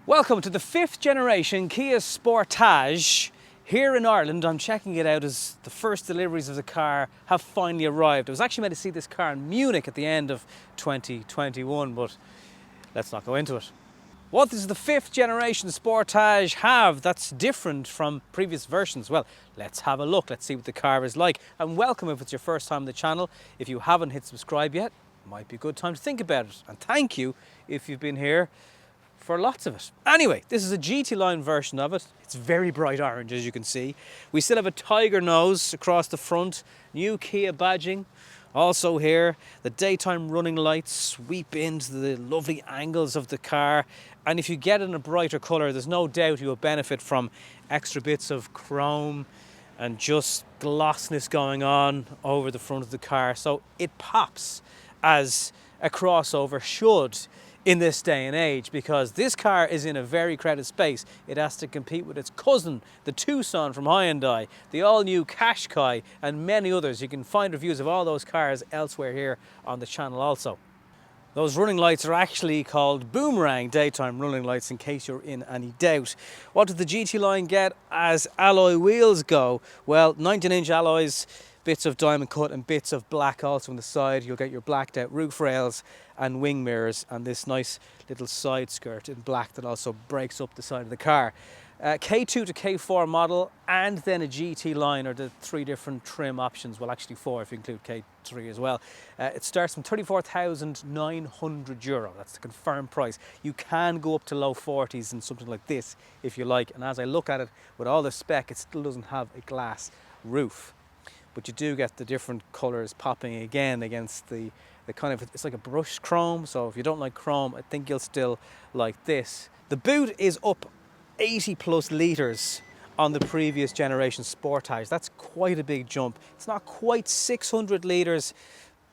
Welcome to the 5th generation Kia Sportage here in Ireland. I'm checking it out as the first deliveries of the car have finally arrived. I was actually meant to see this car in Munich at the end of 2021, but let's not go into it. What does the 5th generation Sportage have that's different from previous versions? Well, let's have a look. Let's see what the car is like. And welcome if it's your first time on the channel. If you haven't hit subscribe yet, it might be a good time to think about it. And thank you if you've been here for lots of it. Anyway, this is a GT line version of it. It's very bright orange, as you can see. We still have a tiger nose across the front, new Kia badging. Also here, the daytime running lights sweep into the lovely angles of the car. And if you get it in a brighter colour, there's no doubt you'll benefit from extra bits of chrome and just glossness going on over the front of the car. So it pops as a crossover should in this day and age, because this car is in a very crowded space. It has to compete with its cousin, the Tucson from Hyundai, the all-new Qashqai, and many others. You can find reviews of all those cars elsewhere here on the channel also. Those running lights are actually called boomerang daytime running lights, in case you're in any doubt. What does the GT line get as alloy wheels go? Well, 19-inch alloys, bits of diamond cut and bits of black also on the side. You'll get your blacked out roof rails and wing mirrors and this nice little side skirt in black that also breaks up the side of the car. K2 to K4 model and then a GT line are the three different trim options. Well, actually four if you include K3 as well. It starts from €34,900. That's the confirmed price. You can go up to low 40s in something like this if you like. And as I look at it with all the spec, it still doesn't have a glass roof. But you do get the different colours popping again against the kind of, it's like a brushed chrome. So if you don't like chrome, I think you'll still like this. The boot is up 80 plus litres on the previous generation Sportage. That's quite a big jump. It's not quite 600 litres,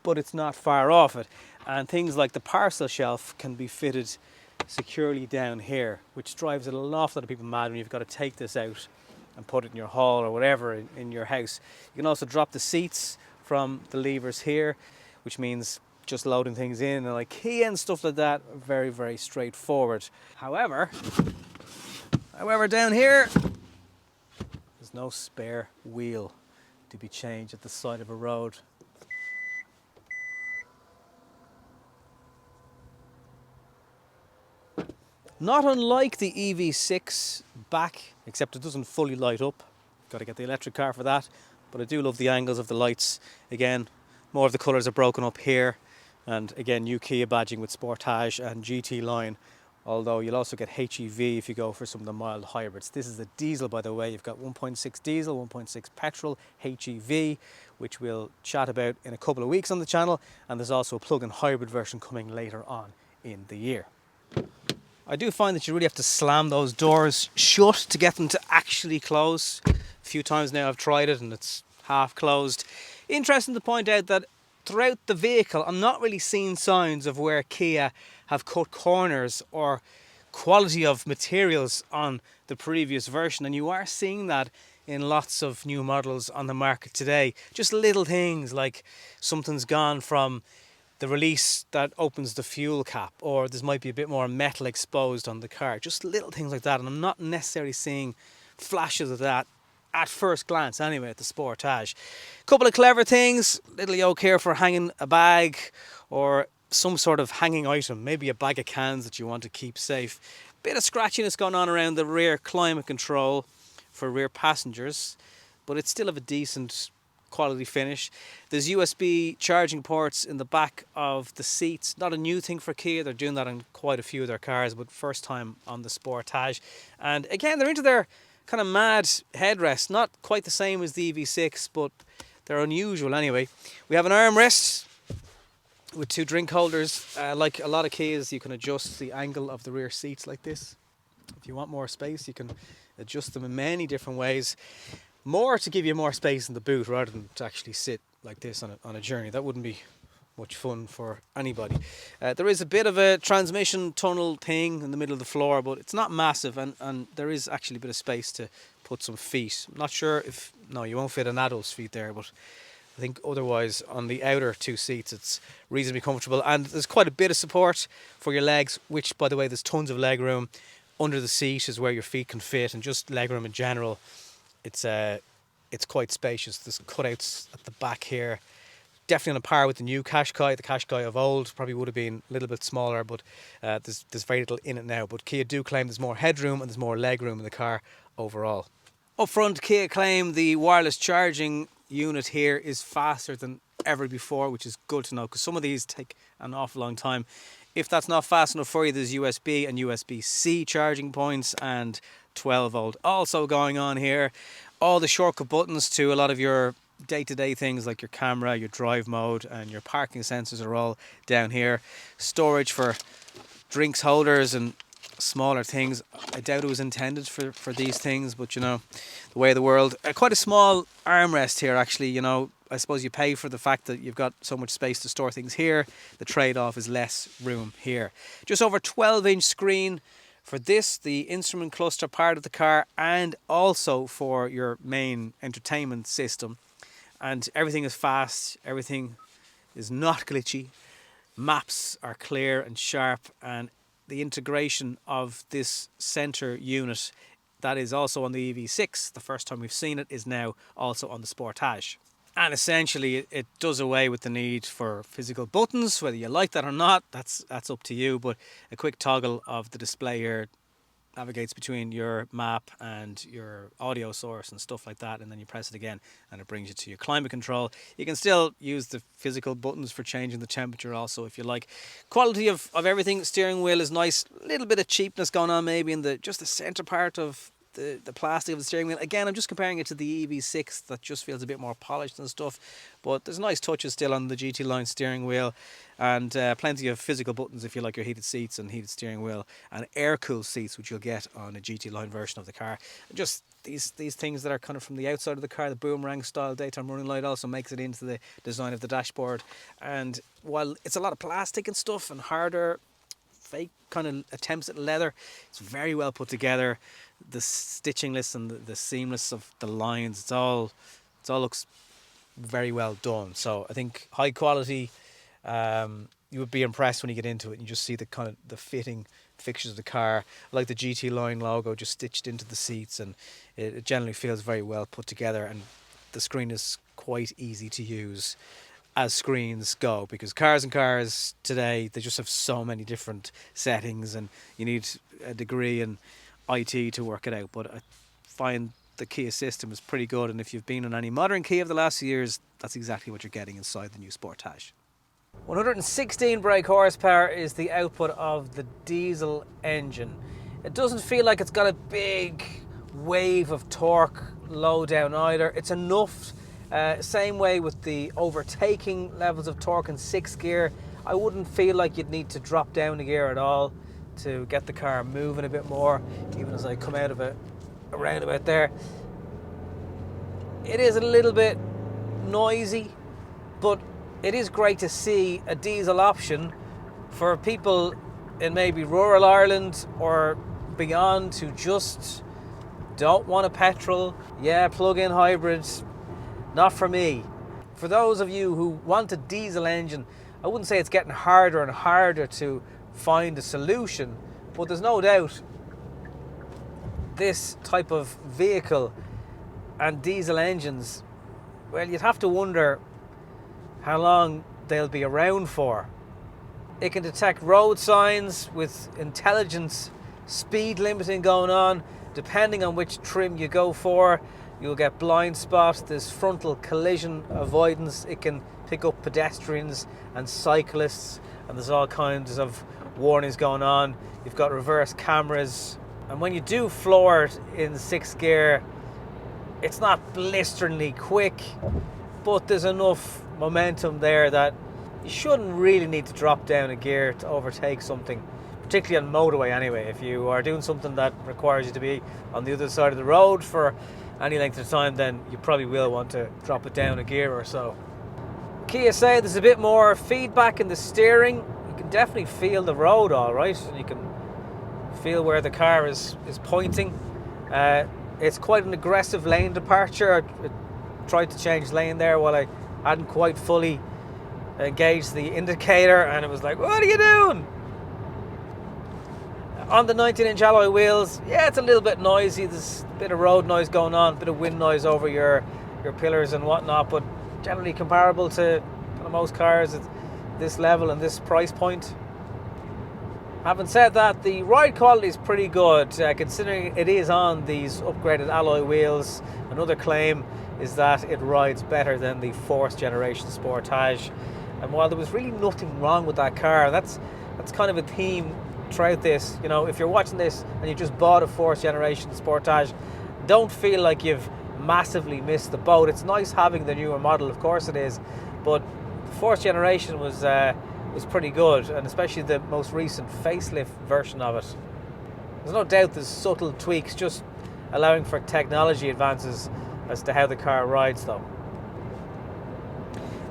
but it's not far off it. And things like the parcel shelf can be fitted securely down here, which drives an awful lot of people mad when you've got to take this out and put it in your hall or whatever in your house. You can also drop the seats from the levers here, which means just loading things in, and like key and stuff like that, very, very straightforward. However, down here, there's no spare wheel to be changed at the side of a road. Not unlike the EV6 back, except it doesn't fully light up. Got to get the electric car for that, but I do love the angles of the lights. Again, more of the colours are broken up here, and again, new Kia badging with Sportage and GT line, although you'll also get HEV if you go for some of the mild hybrids. This is a diesel, by the way. You've got 1.6 diesel, 1.6 petrol, HEV, which we'll chat about in a couple of weeks on the channel, and there's also a plug-in hybrid version coming later on in the year. I do find that you really have to slam those doors shut to get them to actually close. A few times now I've tried it and it's half closed. Interesting to point out that throughout the vehicle I'm not really seeing signs of where Kia have cut corners or quality of materials on the previous version, and you are seeing that in lots of new models on the market today. Just little things like something's gone from the release that opens the fuel cap, or there might be a bit more metal exposed on the car. Just little things like that, and I'm not necessarily seeing flashes of that at first glance anyway at the Sportage. Couple of clever things, little yoke here for hanging a bag or some sort of hanging item, maybe a bag of cans that you want to keep safe. Bit of scratchiness going on around the rear climate control for rear passengers, but it's still of a decent quality finish. There's USB charging ports in the back of the seats. Not a new thing for Kia. They're doing that on quite a few of their cars, but first time on the Sportage. And again, they're into their kind of mad headrest. Not quite the same as the EV6, but they're unusual anyway. We have an armrest with two drink holders. Like a lot of Kias, you can adjust the angle of the rear seats like this. If you want more space, you can adjust them in many different ways. More to give you more space in the boot rather than to actually sit like this on a journey. That wouldn't be much fun for anybody. There is a bit of a transmission tunnel thing in the middle of the floor, but it's not massive, and there is actually a bit of space to put some feet. I'm not sure if, no, you won't fit an adult's feet there, but I think otherwise on the outer two seats it's reasonably comfortable, and there's quite a bit of support for your legs, which, by the way, there's tons of leg room under the seat is where your feet can fit, and just legroom in general. It's quite spacious. There's cutouts at the back here. Definitely on a par with the new Qashqai. The Qashqai of old probably would have been a little bit smaller, but there's very little in it now. But Kia do claim there's more headroom and there's more legroom in the car overall. Up front, Kia claim the wireless charging unit here is faster than ever before, which is good to know, because some of these take an awful long time. If that's not fast enough for you, there's USB and USB-C charging points, and 12 volt also going on here. All the shortcut buttons to a lot of your day-to-day things like your camera, your drive mode and your parking sensors are all down here. Storage for drinks holders and smaller things. I doubt it was intended for these things, but you know, the way of the world. Quite a small armrest here actually, you know. I suppose you pay for the fact that you've got so much space to store things here. The trade-off is less room here. Just over 12-inch screen for this, the instrument cluster part of the car, and also for your main entertainment system. And everything is fast, everything is not glitchy. Maps are clear and sharp, and the integration of this center unit that is also on the EV6, the first time we've seen it, is now also on the Sportage. And essentially it does away with the need for physical buttons, whether you like that or not, that's up to you. But a quick toggle of the display here navigates between your map and your audio source and stuff like that, and then you press it again and it brings you to your climate control. You can still use the physical buttons for changing the temperature also if you like. Quality of everything. Steering wheel is nice. A little bit of cheapness going on maybe in just the center part of the plastic of the steering wheel. Again, I'm just comparing it to the EV6 that just feels a bit more polished and stuff, but there's nice touches still on the GT line steering wheel, and plenty of physical buttons if you like your heated seats and heated steering wheel, and air cooled seats, which you'll get on a GT line version of the car. Just these things that are kind of from the outside of the car. The boomerang style daytime running light also makes it into the design of the dashboard, and while it's a lot of plastic and stuff and harder fake kind of attempts at leather, it's very well put together. The stitchingless and the seamless of the lines, it all looks very well done. So I think high quality. You would be impressed when you get into it and you just see the kind of the fitting fixtures of the car, like the GT line logo just stitched into the seats, and it generally feels very well put together, and the screen is quite easy to use as screens go, because cars today, they just have so many different settings and you need a degree in IT to work it out. But I find the Kia system is pretty good, and if you've been in any modern Kia of the last few years, that's exactly what you're getting inside the new Sportage. 116 brake horsepower is the output of the diesel engine. It doesn't feel like it's got a big wave of torque low down either. It's enough. Same way with the overtaking levels of torque in 6th gear. I wouldn't feel like you'd need to drop down a gear at all to get the car moving a bit more, even as I come out of a roundabout there. It is a little bit noisy, but it is great to see a diesel option for people in maybe rural Ireland or beyond who just don't want a petrol. Yeah, plug-in hybrids. Not for me. For those of you who want a diesel engine, I wouldn't say it's getting harder and harder to find a solution, but there's no doubt this type of vehicle and diesel engines, well, you'd have to wonder how long they'll be around for. It can detect road signs with intelligence, speed limiting going on, depending on which trim you go for. You'll get blind spot, there's frontal collision avoidance, it can pick up pedestrians and cyclists, and there's all kinds of warnings going on. You've got reverse cameras, and when you do floor it in 6th gear, it's not blisteringly quick, but there's enough momentum there that you shouldn't really need to drop down a gear to overtake something, particularly on motorway anyway. If you are doing something that requires you to be on the other side of the road for any length of time, then you probably will want to drop it down a gear or so. Kia say there's a bit more feedback in the steering. You can definitely feel the road all right, and you can feel where the car is pointing. It's quite an aggressive lane departure. I tried to change lane there while I hadn't quite fully engaged the indicator, and it was like, what are you doing? On the 19-inch alloy wheels, yeah, it's a little bit noisy. There's a bit of road noise going on, a bit of wind noise over your pillars and whatnot, but generally comparable to most cars at this level and this price point. Having said that, the ride quality is pretty good, considering it is on these upgraded alloy wheels. Another claim is that it rides better than the 4th generation Sportage. And while there was really nothing wrong with that car, that's kind of a theme throughout this. You know, if you're watching this and you just bought a 4th generation Sportage, don't feel like you've massively missed the boat. It's nice having the newer model, of course it is, but the 4th generation was pretty good, and especially the most recent facelift version of it. There's no doubt there's subtle tweaks, just allowing for technology advances as to how the car rides though.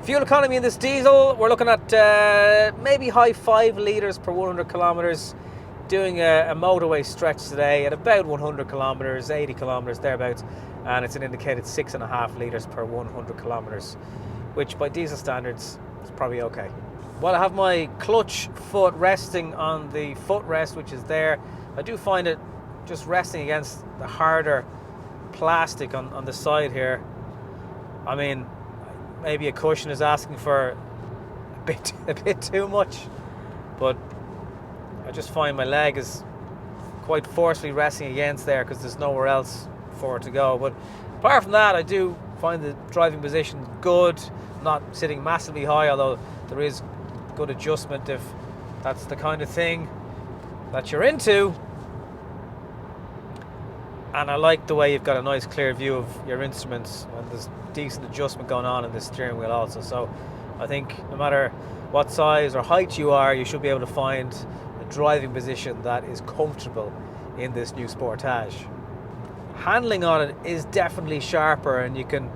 Fuel economy in this diesel, we're looking at maybe high 5 litres per 100 kilometres, doing a motorway stretch today at about 100 kilometres, 80 kilometres thereabouts, and it's an indicated 6.5 litres per 100 kilometres, which by diesel standards is probably okay. While I have my clutch foot resting on the footrest, which is there, I do find it just resting against the harder plastic on the side here. I mean, maybe a cushion is asking for a bit too much, but I just find my leg is quite forcefully resting against there because there's nowhere else for it to go. But apart from that, I do find the driving position good, not sitting massively high, although there is good adjustment if that's the kind of thing that you're into. And I like the way you've got a nice clear view of your instruments, and there's decent adjustment going on in the steering wheel also. So I think no matter what size or height you are, you should be able to find a driving position that is comfortable in this new Sportage. Handling on it is definitely sharper, and you can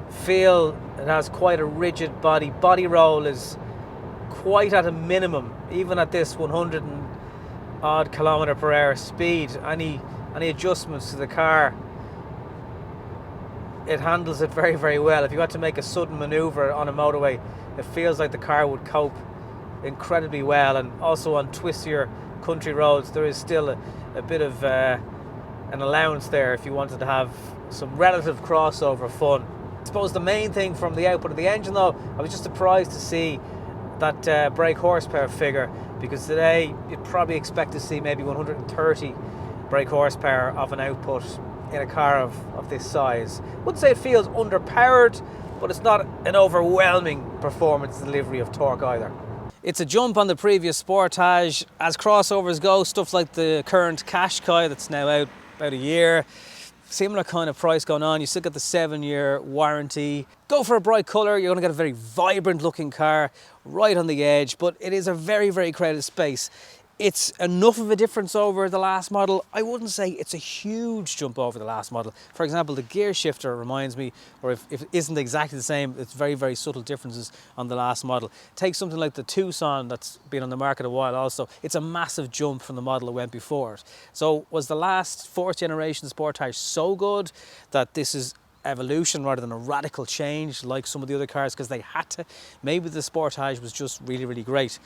feel it has quite a rigid body. Body roll is quite at a minimum, even at this 100 and odd kilometre per hour speed. Any adjustments to the car, it handles it very, very well. If you got to make a sudden manoeuvre on a motorway, it feels like the car would cope incredibly well. And also on twistier country roads, there is still a bit of an allowance there if you wanted to have some relative crossover fun. I suppose the main thing from the output of the engine though, I was just surprised to see that brake horsepower figure, because today you'd probably expect to see maybe 130 brake horsepower of an output in a car of this size. Wouldn't say it feels underpowered, but it's not an overwhelming performance delivery of torque either. It's a jump on the previous Sportage. As crossovers go, stuff like the current Qashqai that's now out about a year, similar kind of price going on. You still get the 7-year warranty. Go for a bright colour, you're going to get a very vibrant looking car right on the edge, but it is a very, very crowded space. It's enough of a difference over the last model. I wouldn't say it's a huge jump over the last model. For example, the gear shifter reminds me, or if it isn't exactly the same, it's very, very subtle differences on the last model. Take something like the Tucson that's been on the market a while also. It's a massive jump from the model that went before it. So was the last 4th generation Sportage so good that this is evolution rather than a radical change like some of the other cars because they had to? Maybe the Sportage was just really, really great.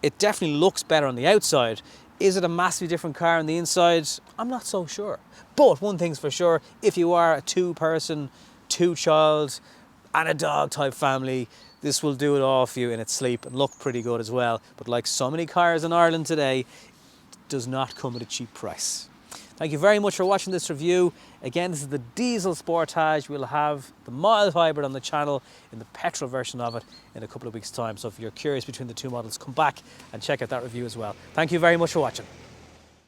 It definitely looks better on the outside. Is it a massively different car on the inside? I'm not so sure. But one thing's for sure, if you are a 2-person, 2-child and a dog type family, this will do it all for you in its sleep and look pretty good as well. But like so many cars in Ireland today, it does not come at a cheap price. Thank you very much for watching this review. Again, this is the diesel Sportage. We'll have the mild hybrid on the channel in the petrol version of it in a couple of weeks' time. So if you're curious between the two models, come back and check out that review as well. Thank you very much for watching.